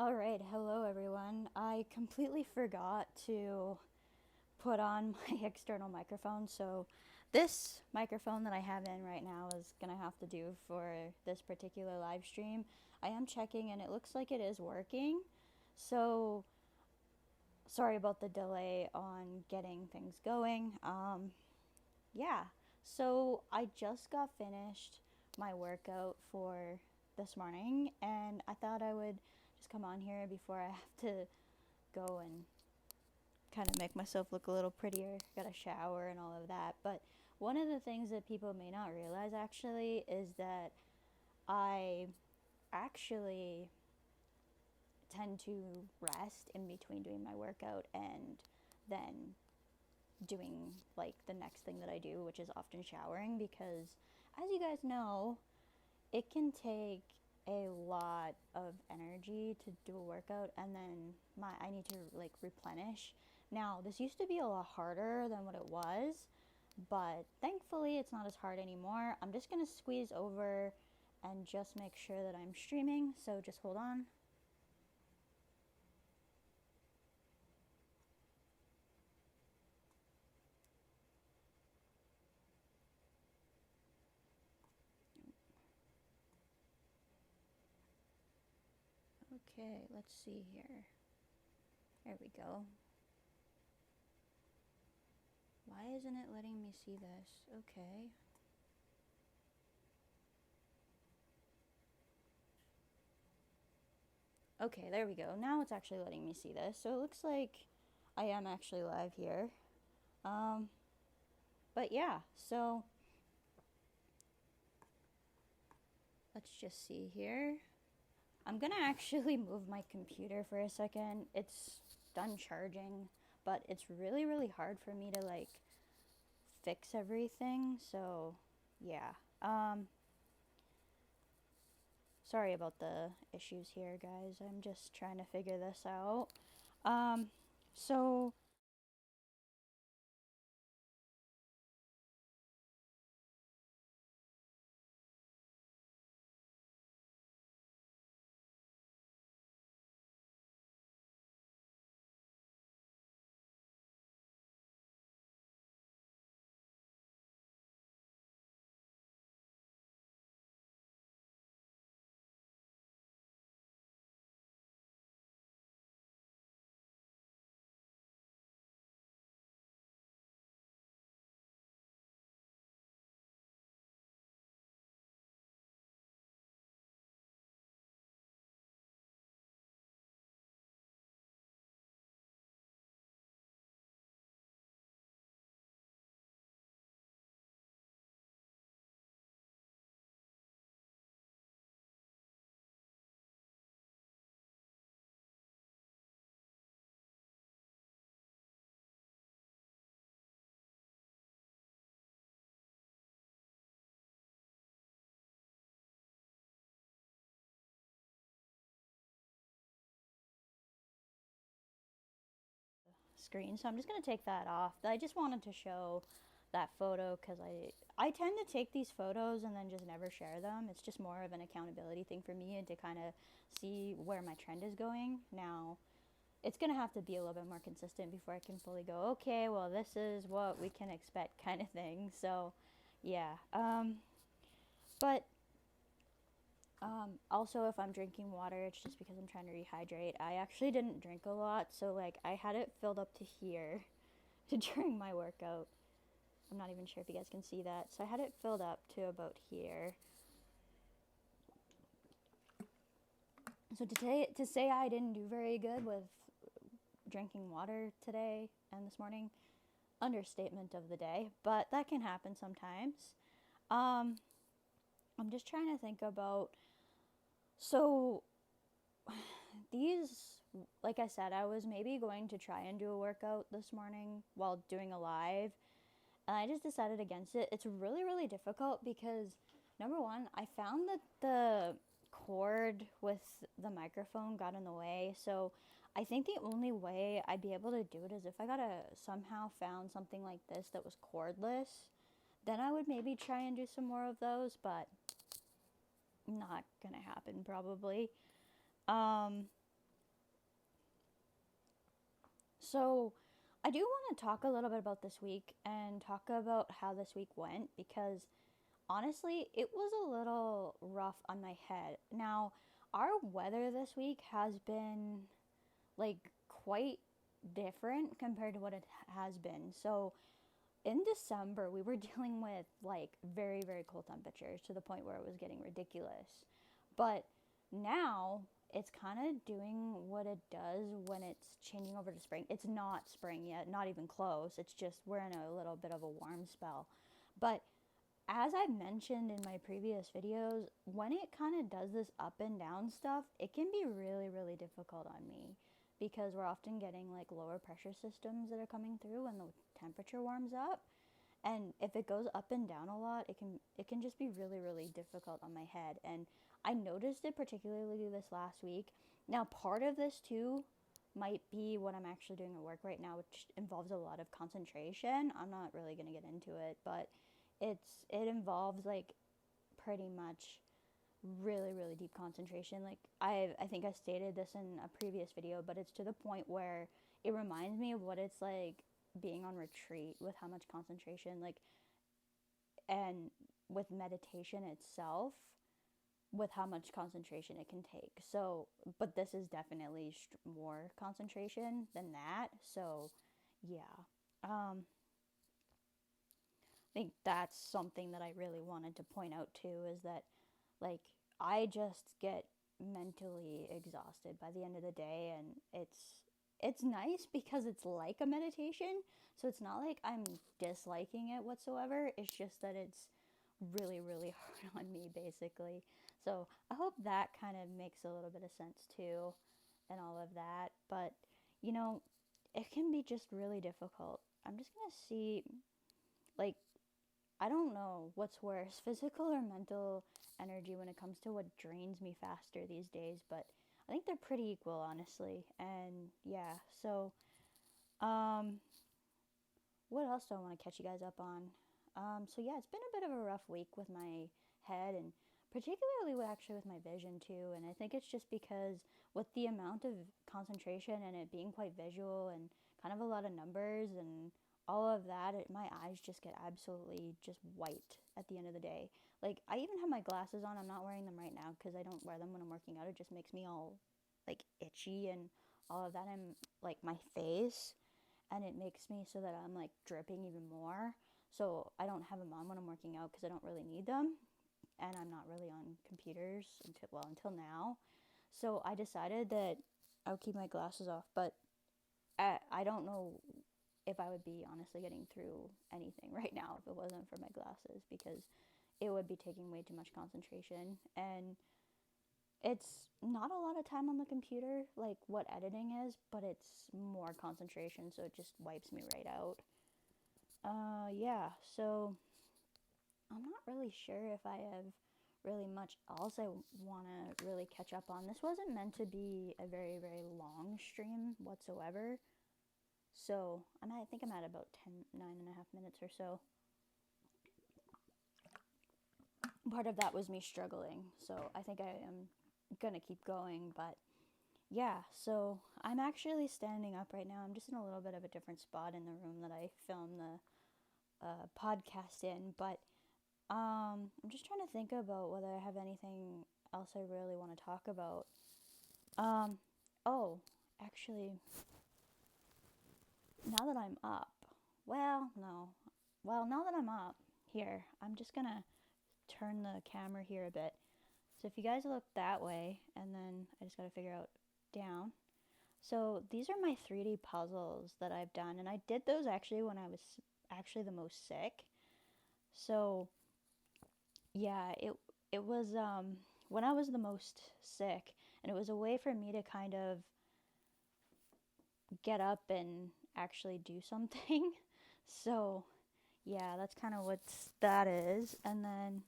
All right, hello everyone. I completely forgot to put on my external microphone, so this microphone that I have in right now is gonna have to do for this particular live stream. I am checking and it looks like it is working, so sorry about the delay on getting things going. Yeah, so I just got finished my workout for this morning, and I thought I would just come on here before I have to go and kind of make myself look a little prettier. Got a shower and all of that. But one of the things that people may not realize actually is that I actually tend to rest in between doing my workout and then doing like the next thing that I do, which is often showering, because as you guys know, it can take a lot of energy to do a workout, and then I need to like replenish. Now, this used to be a lot harder than what it was, but thankfully it's not as hard anymore. I'm just going to squeeze over and just make sure that I'm streaming, so just hold on. Okay, let's see here. There we go. Why isn't it letting me see this? Okay. Okay, there we go. Now it's actually letting me see this. So it looks like I am actually live here. Um, but yeah, so let's just see here. I'm gonna actually move my computer for a second. It's done charging, but it's really, really hard for me to like fix everything. So yeah. Sorry about the issues here, guys. I'm just trying to figure this out. So screen. So I'm just going to take that off. I just wanted to show that photo because I tend to take these photos and then just never share them. It's just more of an accountability thing for me and to kind of see where my trend is going. Now, it's going to have to be a little bit more consistent before I can fully go, okay, well, this is what we can expect kind of thing. So, yeah. But also, if I'm drinking water, it's just because I'm trying to rehydrate. I actually didn't drink a lot, so like I had it filled up to here during my workout. I'm not even sure if you guys can see that. So I had it filled up to about here. So to say I didn't do very good with drinking water today and this morning, understatement of the day, but that can happen sometimes. Um, I'm just trying to think about so these, like I said, I was maybe going to try and do a workout this morning while doing a live, and I just decided against it. It's really, really difficult because, number one, I found that the cord with the microphone got in the way. So I think the only way I'd be able to do it is if I got a somehow found something like this that was cordless. Then I would maybe try and do some more of those, but not gonna happen probably. So, I do want to talk a little bit about this week and talk about how this week went because honestly, it was a little rough on my head. Now, our weather this week has been like quite different compared to what it has been. So, in December, we were dealing with like very, very cold temperatures to the point where it was getting ridiculous. But now it's kind of doing what it does when it's changing over to spring. It's not spring yet, not even close. It's just we're in a little bit of a warm spell. But as I mentioned in my previous videos, when it kind of does this up and down stuff, it can be really, really difficult on me because we're often getting like lower pressure systems that are coming through when the temperature warms up. And if it goes up and down a lot, it can just be really, really difficult on my head. And I noticed it particularly this last week. Now, part of this too might be what I'm actually doing at work right now, which involves a lot of concentration. I'm not really going to get into it, but it involves like pretty much really, really deep concentration. Like I think I stated this in a previous video, but it's to the point where it reminds me of what it's like being on retreat with how much concentration, like, and with meditation itself, with how much concentration it can take. So, but this is definitely more concentration than that. So, yeah. I think that's something that I really wanted to point out too, is that like I just get mentally exhausted by the end of the day, and it's nice because it's like a meditation. So it's not like I'm disliking it whatsoever. It's just that it's really, really hard on me basically. So I hope that kind of makes a little bit of sense too, and all of that. But you know, it can be just really difficult. I'm just gonna see, like, I don't know what's worse, physical or mental energy when it comes to what drains me faster these days, but I think they're pretty equal, honestly. And yeah, so um, what else do I want to catch you guys up on? So yeah, it's been a bit of a rough week with my head, and particularly actually with my vision too. And I think it's just because with the amount of concentration and it being quite visual and kind of a lot of numbers and all of that, my eyes just get absolutely just white at the end of the day. Like I even have my glasses on. I'm not wearing them right now because I don't wear them when I'm working out. It just makes me all like itchy and all of that. I'm like my face, and it makes me so that I'm like dripping even more. So I don't have them on when I'm working out because I don't really need them, and I'm not really on computers until now. So I decided that I would keep my glasses off, but I don't know if I would be honestly getting through anything right now if it wasn't for my glasses, because it would be taking way too much concentration, and it's not a lot of time on the computer like what editing is, but it's more concentration, so it just wipes me right out. Yeah, so I'm not really sure if I have really much else I want to really catch up on. This wasn't meant to be a very, very long stream whatsoever. So I think I'm at about 9.5 minutes or so. Part of that was me struggling, so I think I am gonna keep going. But yeah, so I'm actually standing up right now. I'm just in a little bit of a different spot in the room that I filmed the podcast in, but I'm just trying to think about whether I have anything else I really want to talk about. Um, oh, actually, now that I'm up, well, no. Well, now that I'm up here, I'm just gonna turn the camera here a bit. So if you guys look that way, and then I just gotta figure out down. So these are my 3D puzzles that I've done, and I did those actually when I was actually the most sick. So yeah, it was when I was the most sick, and it was a way for me to kind of get up and actually do something. So yeah, that's kind of what that is. And then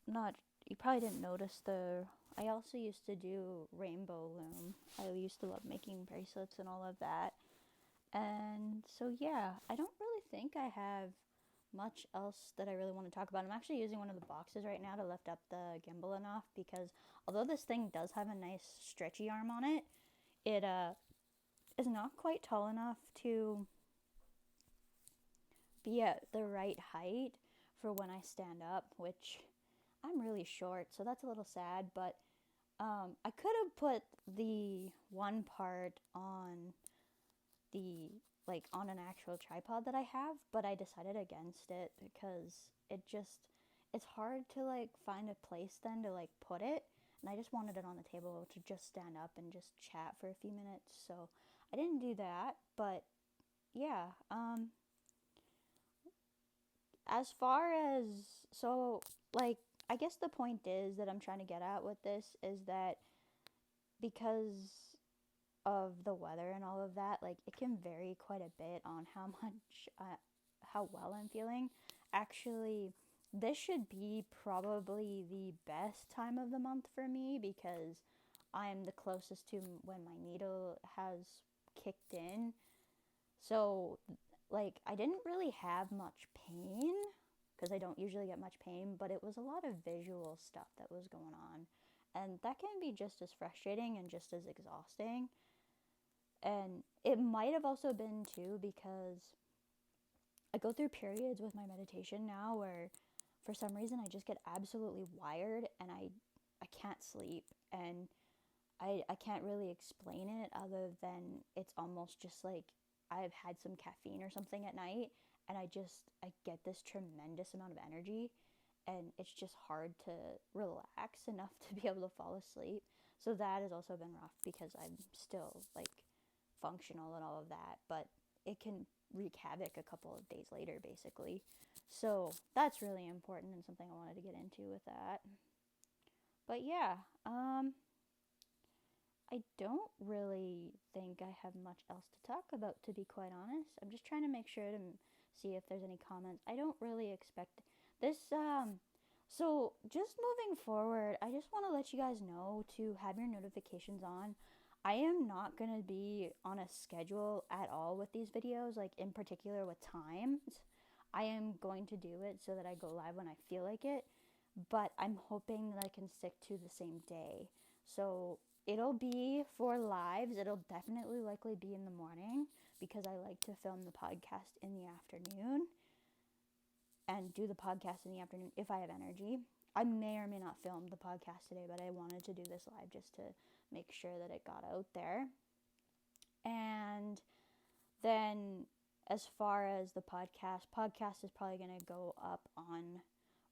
I'm not, you probably didn't notice I also used to do rainbow loom. I used to love making bracelets and all of that. And so yeah, I don't really think I have much else that I really want to talk about. I'm actually using one of the boxes right now to lift up the gimbal enough, because although this thing does have a nice stretchy arm on it, it is not quite tall enough to be at the right height for when I stand up, which I'm really short, so that's a little sad, but I could have put the one part on the on an actual tripod that I have, but I decided against it because it's hard to find a place then to put it, and I just wanted it on the table to just stand up and just chat for a few minutes. So I didn't do that, but yeah, as far as so I guess the point is that I'm trying to get at with this is that because of the weather and all of that, it can vary quite a bit on how well I'm feeling. Actually, this should be probably the best time of the month for me because I'm the closest to when my needle has kicked in. So, I didn't really have much pain because I don't usually get much pain, but it was a lot of visual stuff that was going on. And that can be just as frustrating and just as exhausting. And it might have also been too because I go through periods with my meditation now where for some reason I just get absolutely wired and I can't sleep, and I can't really explain it other than it's almost just like I've had some caffeine or something at night, and I get this tremendous amount of energy, and it's just hard to relax enough to be able to fall asleep. So that has also been rough because I'm still functional and all of that, but it can wreak havoc a couple of days later basically. So that's really important and something I wanted to get into with that. But yeah, I don't really think I have much else to talk about, to be quite honest. I'm just trying to make sure to see if there's any comments. I don't really expect this. So just moving forward, I just want to let you guys know to have your notifications on. I am not going to be on a schedule at all with these videos, in particular with times. I am going to do it so that I go live when I feel like it, but I'm hoping that I can stick to the same day. So it'll be for lives. It'll definitely likely be in the morning because I like to film the podcast in the afternoon and do the podcast in the afternoon if I have energy. I may or may not film the podcast today, but I wanted to do this live just to make sure that it got out there. And then as far as the podcast is probably going to go up on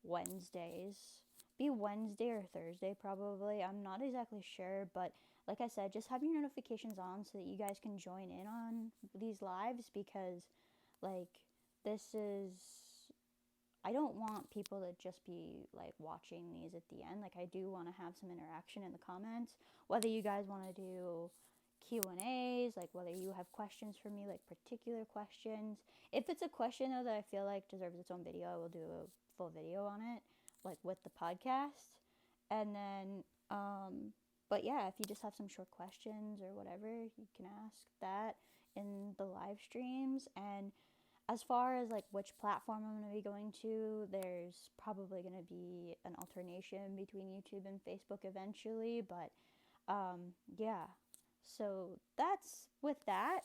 Wednesdays. Be Wednesday or Thursday probably. I'm not exactly sure, but like I said, just have your notifications on so that you guys can join in on these lives because this is I don't want people to just be watching these at the end. I do want to have some interaction in the comments, whether you guys want to do Q&As, whether you have questions for me, particular questions. If it's a question though that I feel deserves its own video, I will do a full video on it, with the podcast. And then but yeah, if you just have some short questions or whatever, you can ask that in the live streams. And as far as which platform I'm going to be going to, there's probably going to be an alternation between YouTube and Facebook eventually, but yeah. So that's with that.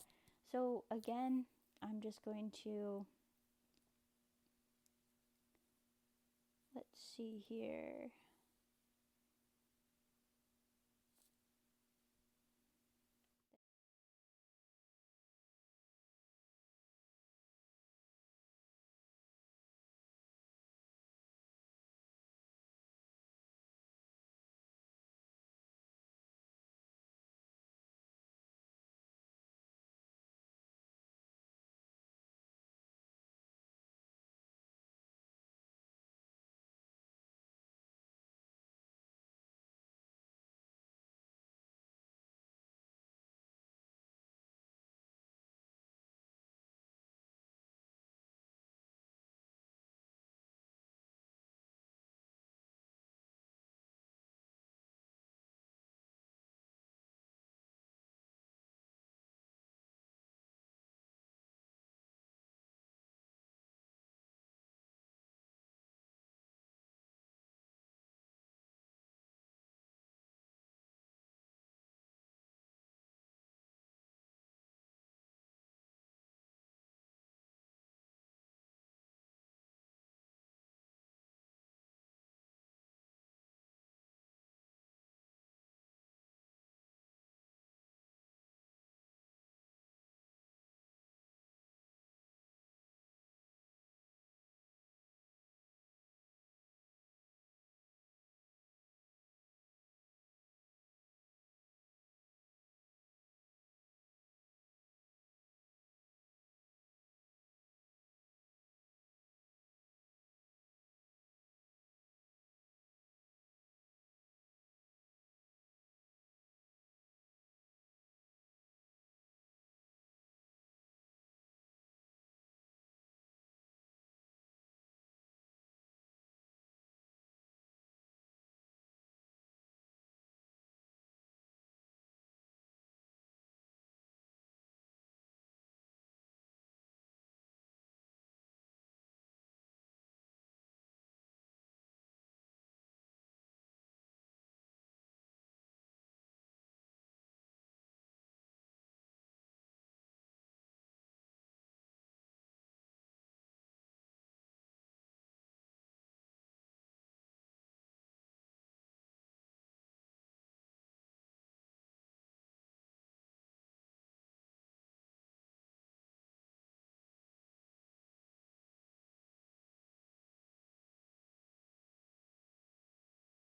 So again, I'm just going to let's see here.